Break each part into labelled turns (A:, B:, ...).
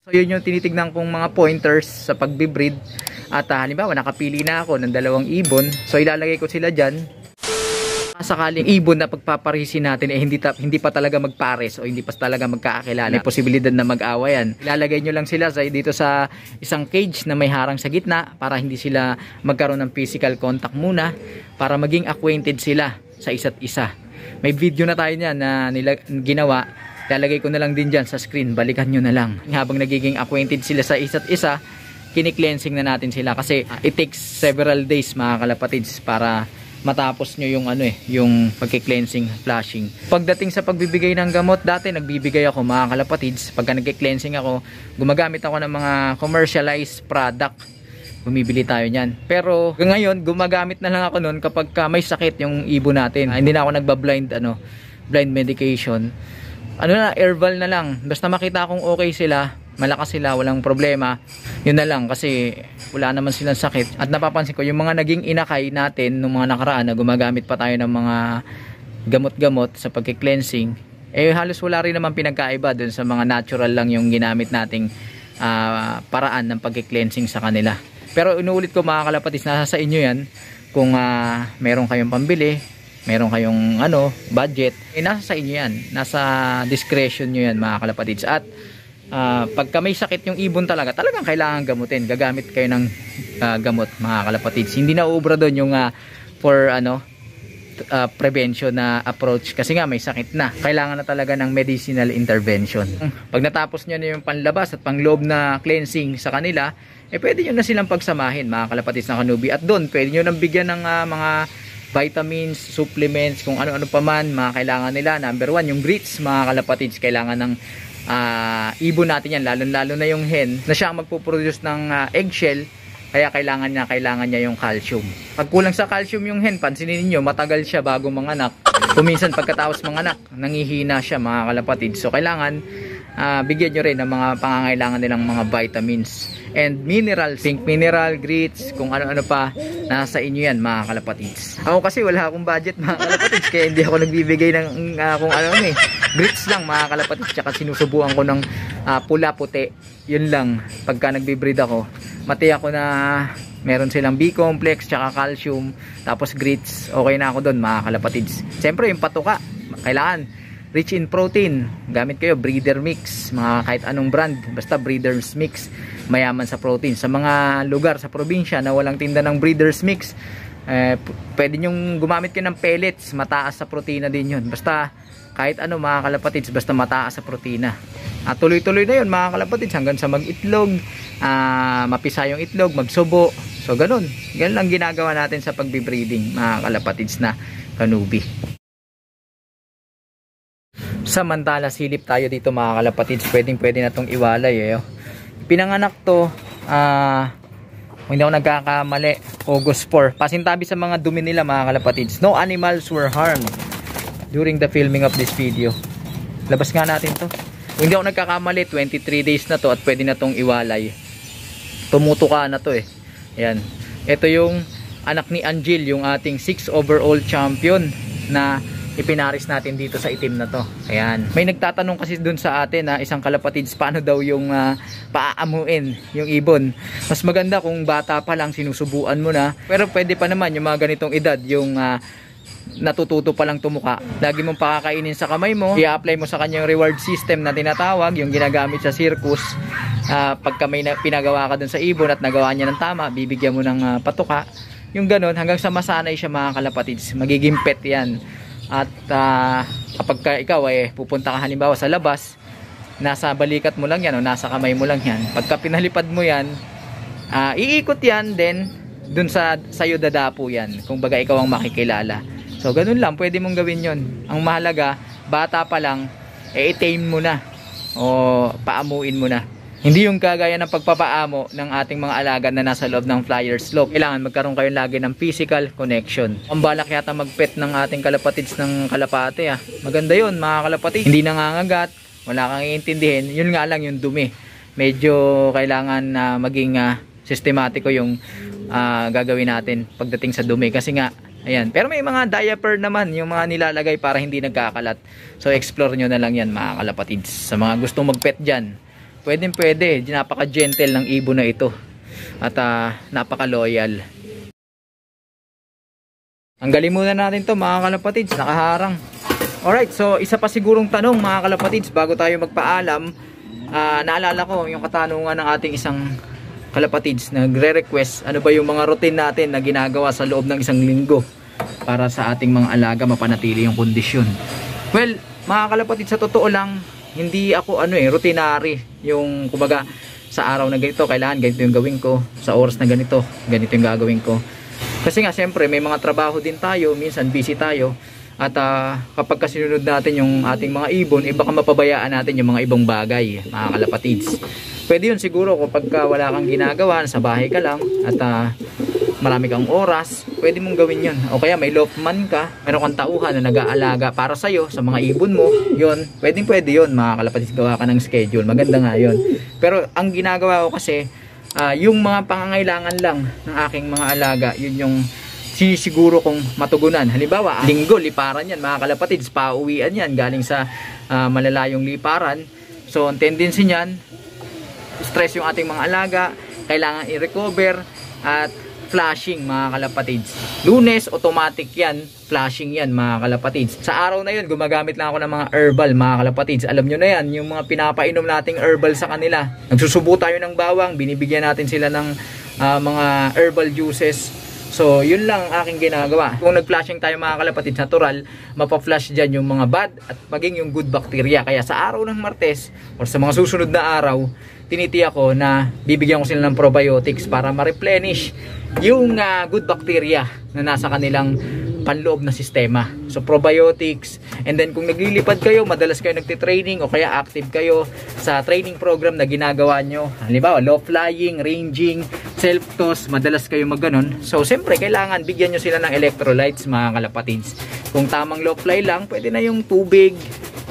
A: So yun yung tinitignan kong mga pointers sa pagbe-breed. At halimbawa nakapili na ako ng 2 ibon. So ilalagay ko sila dyan. Sakaling ibon na pagpaparisin natin hindi pa talaga magpares o hindi pa talaga magkakakilala, may posibilidad na mag-awayan. Ilalagay nyo lang sila dito sa isang cage na may harang sa gitna para hindi sila magkaroon ng physical contact muna, para maging acquainted sila sa isa't isa. May video na tayo niyan na ginawa. Lalagay ko na lang din dyan sa screen, balikan nyo na lang. Habang nagiging acquainted sila sa isa't isa, kini-cleansing na natin sila kasi it takes several days mga kalapatids para matapos nyo yung yung pagki-cleansing, flushing. Pagdating sa pagbibigay ng gamot, dati nagbibigay ako mga kalapatids. Pagka nagki-cleansing ako, gumagamit ako ng mga commercialized product. Bumibili tayo niyan. Pero ngayon, gumagamit na lang ako noon kapag may sakit yung ibon natin. Hindi na ako nagba-blind blind medication. Herbal na lang. Basta makita kong okay sila, malakas sila, walang problema, yun na lang kasi wala naman silang sakit. At napapansin ko yung mga naging inakay natin nung mga nakaraan na gumagamit pa tayo ng mga gamot-gamot sa pagki-cleansing, halos wala rin naman pinagkaiba dun sa mga natural lang yung ginamit nating paraan ng pagki-cleansing sa kanila. Pero inuulit ko mga kalapatids, nasa sa inyo yan kung meron kayong pambili, meron kayong budget, nasa sa inyo yan, nasa discretion nyo yan mga kalapatids. At pagka may sakit yung ibon talagang kailangan gamutin, gagamit kayo ng gamot mga kalapatids. Hindi na uubra doon yung for prevention na approach kasi nga may sakit na, kailangan na talaga ng medicinal intervention. Pag natapos nyo na yung panlabas at pangloob na cleansing sa kanila, pwede nyo na silang pagsamahin mga kalapatids ng Kanubi. At doon pwede nyo nang bigyan ng mga vitamins, supplements, kung ano-ano pa man mga kailangan nila. Number 1, yung grits mga kalapatids, kailangan ng ibon natin yan, lalo na yung hen na siya ang magpo-produce ng eggshell, kaya kailangan niya yung calcium. Pag kulang sa calcium yung hen, pansinin niyo matagal siya bago manganak. Kuminsan pagkatapos manganak, nangihina siya mga kalapatids. So kailangan bigyan nyo rin ng mga pangangailangan nilang mga vitamins and minerals, pink mineral, grits, kung ano-ano pa, nasa inyo yan mga kalapatids. Ako kasi wala akong budget mga kalapatids, kaya hindi ako nagbibigay ng kung ano grits lang mga kalapatids, tsaka sinusubuan ko ng pula puti, yun lang. Pagka nagbe-breed ako, mati ako na meron silang B-complex tsaka calcium, tapos grits, okay na ako doon mga kalapatids. Siyempre yung patuka, kailangan rich in protein, gamit kayo breeder mix, mga kahit anong brand, basta breeders mix, mayaman sa protein. Sa mga lugar sa probinsya na walang tinda ng breeders mix, pwede nyong gumamit kayo ng pellets, mataas sa protina din yun. Basta kahit ano mga kalapatids, basta mataas sa protina. At tuloy-tuloy na yun mga kalapatids hanggang sa mag-itlog, mapisa yung itlog, magsubo. So ganun lang ginagawa natin sa pagbe-breeding mga kalapatids na Kanubi. Samantala silip tayo dito mga kalapatids, pwede na tong iwalay Pinanganak to hindi ako nagkakamali, August 4. Pasintabi sa mga dumi nila mga kalapatids. No animals were harmed during the filming of this video. Labas nga natin to. Kung hindi ako nagkakamali, 23 days na to at pwede na tong iwalay. Tumutuka na to Ayan. Ito yung anak ni Angel, yung ating 6 overall champion na ipinaris natin dito sa itim na to. Ayan. May nagtatanong kasi dun sa atin na isang kalapatids, paano daw yung paaamuin yung ibon. Mas maganda kung bata pa lang, sinusubuan mo na. Pero pwede pa naman yung mga ganitong edad, yung natututo pa lang tumuka. Lagi mong pakakainin sa kamay mo, i-apply mo sa kanya yung reward system na tinatawag, yung ginagamit sa circus. Pagka may pinagawa ka dun sa ibon at nagawa niya ng tama, bibigyan mo ng patuka. Yung ganon, hanggang sa masanay siya mga kalapatids. Magiging pet yan. At kapag ikaw pupunta ka halimbawa sa labas, nasa balikat mo lang yan o nasa kamay mo lang yan. Pagka pinalipad mo yan, iikot yan, then dun sa'yo dadapo yan, kung baga ikaw ang makikilala. So ganun lang, pwede mong gawin yon. Ang mahalaga, bata pa lang, i-tame mo na o paamuin mo na. Hindi yung kagaya ng pagpapaamo ng ating mga alaga na nasa loob ng flyer slope. Kailangan magkaroon kayo lagi ng physical connection. Ang balak yata magpet ng ating kalapatids ng kalapate Maganda yun mga kalapatids. Hindi nangangagat, wala kang iintindihin. Yun nga lang yung dumi. Medyo kailangan na maging sistematiko yung gagawin natin pagdating sa dumi. Kasi nga, ayan. Pero may mga diaper naman, yung mga nilalagay para hindi nagkakalat. So explore nyo na lang yan mga kalapatids. Sa mga gustong magpet dyan, pwede. Napaka-gentle ng ibon na ito. At napaka-loyal. Tanggalin muna natin to mga kalapatids, nakaharang. Alright, so isa pa sigurong tanong mga kalapatids bago tayo magpaalam. Naalala ko yung katanungan ng ating isang kalapatids, nagre-request ano ba yung mga routine natin na ginagawa sa loob ng isang linggo para sa ating mga alaga mapanatili yung kondisyon. Well, mga kalapatids, sa totoo lang, hindi ako routinary. Yung kumbaga sa araw na ganito, kailangan ganito yung gawin ko. Sa oras na ganito yung gagawin ko. Kasi nga siyempre may mga trabaho din tayo, minsan busy tayo. At kapag kasinunod natin yung ating mga ibon, baka mapabayaan natin yung mga ibang bagay, mga kalapatids. Pwede yun siguro kapag wala kang ginagawa, sa bahay ka lang at marami kang oras, pwede mong gawin yun. O kaya may loftman ka, meron kang tauhan na nag-aalaga para sa'yo, sa mga ibon mo, yun, pwede yun mga kalapatids, gawa ka ng schedule, maganda nga yun. Pero ang ginagawa ko kasi, yung mga pangangailangan lang ng aking mga alaga, yun yung sinisiguro kong matugunan. Halimbawa, linggo, liparan yan mga kalapatids, pauwian yan galing sa malalayong liparan. So ang tendency niyan, stress yung ating mga alaga, kailangan i-recover at flashing mga kalapatids. Lunes, automatic yan, flashing yan mga kalapatids. Sa araw na yun, gumagamit lang ako ng mga herbal mga kalapatids. Alam nyo na yan, yung mga pinapainom nating herbal sa kanila. Nagsusubo tayo ng bawang, binibigyan natin sila ng mga herbal juices. So yun lang aking ginagawa. Kung nag-flashing tayo mga kalapatids, natural, mapa-flash dyan yung mga bad at maging yung good bacteria. Kaya sa araw ng Martes o sa mga susunod na araw, tinitiyak ko na bibigyan ko sila ng probiotics para ma-replenish yung good bacteria na nasa kanilang panloob na sistema. So probiotics, and then kung naglilipad kayo, madalas kayo nagtitraining o kaya active kayo sa training program na ginagawa nyo, halimbawa low flying, ranging, self-toss, madalas kayo magganon. So siyempre kailangan bigyan nyo sila ng electrolytes mga kalapatids. Kung tamang low fly lang, pwede na yung tubig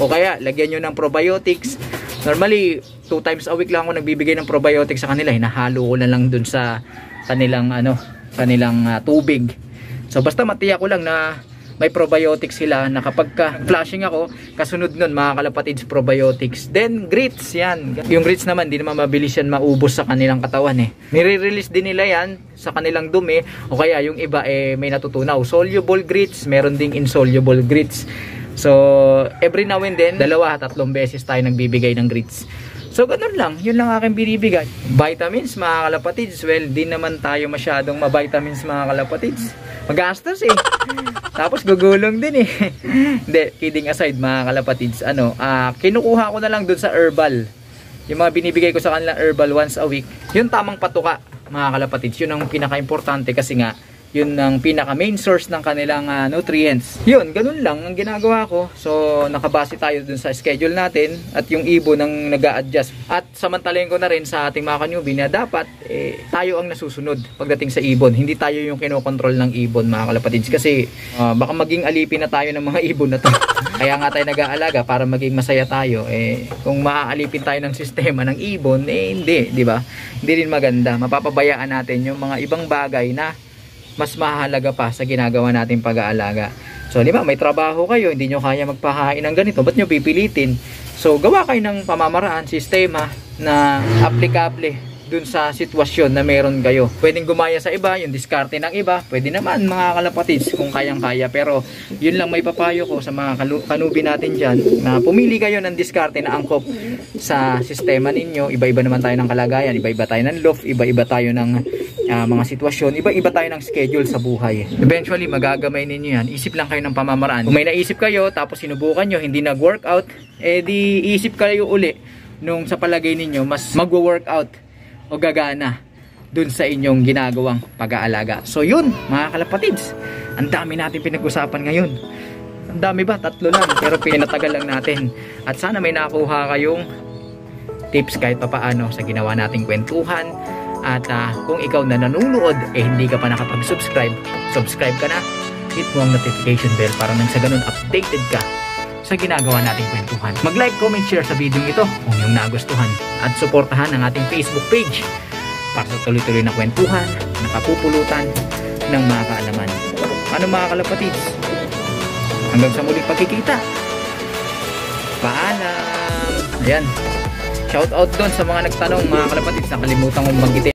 A: o kaya lagyan nyo ng probiotics. Normally 2 times a week lang ako nagbibigay ng probiotics sa kanila. Hinahalo ko na lang dun sa kanilang tubig. So basta matiyak ko lang na may probiotics sila, na kapag flashing ako, kasunod nun mga kalapatids, probiotics. Then grits yan. Yung grits naman, di naman mabilis yan maubos sa kanilang katawan Nire-release din nila yan sa kanilang dumi, o kaya yung iba may natutunaw. Soluble grits, meron ding insoluble grits. So every now and then, 2-3 beses tayo nagbibigay ng grits. So ganun lang, yun lang aking binibigay. Vitamins mga kalapatids, well, di naman tayo masyadong ma-vitamins mga kalapatids. Magastos Tapos gugulong din Hindi, kidding aside mga kalapatids, kinukuha ko na lang dun sa herbal. Yung mga binibigay ko sa kanila herbal once a week, yun tamang patuka mga kalapatids. Yun ang pinaka-importante kasi nga yun ang pinaka main source ng kanilang nutrients. Yun, ganun lang ang ginagawa ko. So nakabase tayo dun sa schedule natin at yung ibon ang nag-a-adjust. At samantalahin ko na rin sa ating mga ka-newbie na dapat tayo ang nasusunod pagdating sa ibon. Hindi tayo yung kinokontrol ng ibon mga kalapatids, kasi baka maging alipin na tayo ng mga ibon na to. Kaya nga tayo nag-aalaga para maging masaya tayo. Kung maaalipin tayo ng sistema ng ibon, hindi, di ba? Hindi rin maganda. Mapapabayaan natin yung mga ibang bagay na mas mahalaga pa sa ginagawa nating pag-aalaga. So, di ba, may trabaho kayo, hindi nyo kaya magpahain ng ganito, ba't nyo pipilitin? So, gawa kayo ng pamamaraan, sistema na aplikable dun sa sitwasyon na meron kayo. Pwedeng gumaya sa iba, yung diskarte ng iba, pwede naman mga kalapatids kung kayang-kaya. Pero yun lang may papayo ko sa mga kanubi natin dyan, na pumili kayo ng diskarte na angkop sa sistema ninyo. Iba-iba naman tayo ng kalagayan, iba-iba tayo ng loft, iba-iba tayo ng mga sitwasyon, iba-iba tayo ng schedule sa buhay. Eventually magagamay ninyo yan. Isip lang kayo ng pamamaraan. Kung may naisip kayo tapos sinubukan nyo, hindi nag-workout, di isip kayo uli nung sa palagay ninyo mas magwo-workout o gagana dun sa inyong ginagawang pag-aalaga. So yun mga kalapatids, ang dami natin pinag-usapan ngayon. Ang dami ba? 3 lang, pero pinatagal lang natin. At sana may nakuha kayong tips kahit papaano sa ginawa nating kwentuhan. At kung ikaw na nanonood hindi ka pa nakapag-subscribe, subscribe ka na, hit mo ang notification bell para nang sa ganun updated ka sa ginagawa nating kwentuhan. Mag-like, comment, share sa video ito kung yung nagustuhan, at suportahan ang ating Facebook page para sa tuloy-tuloy na kwentuhan, nakapupulutan ng mga kaalaman. Ano mga kalapatids? Hanggang sa muling pagkikita. Paalam! Ayan. Shout out doon sa mga nagtanong mga kalapatids, nakalimutan kong banggitin.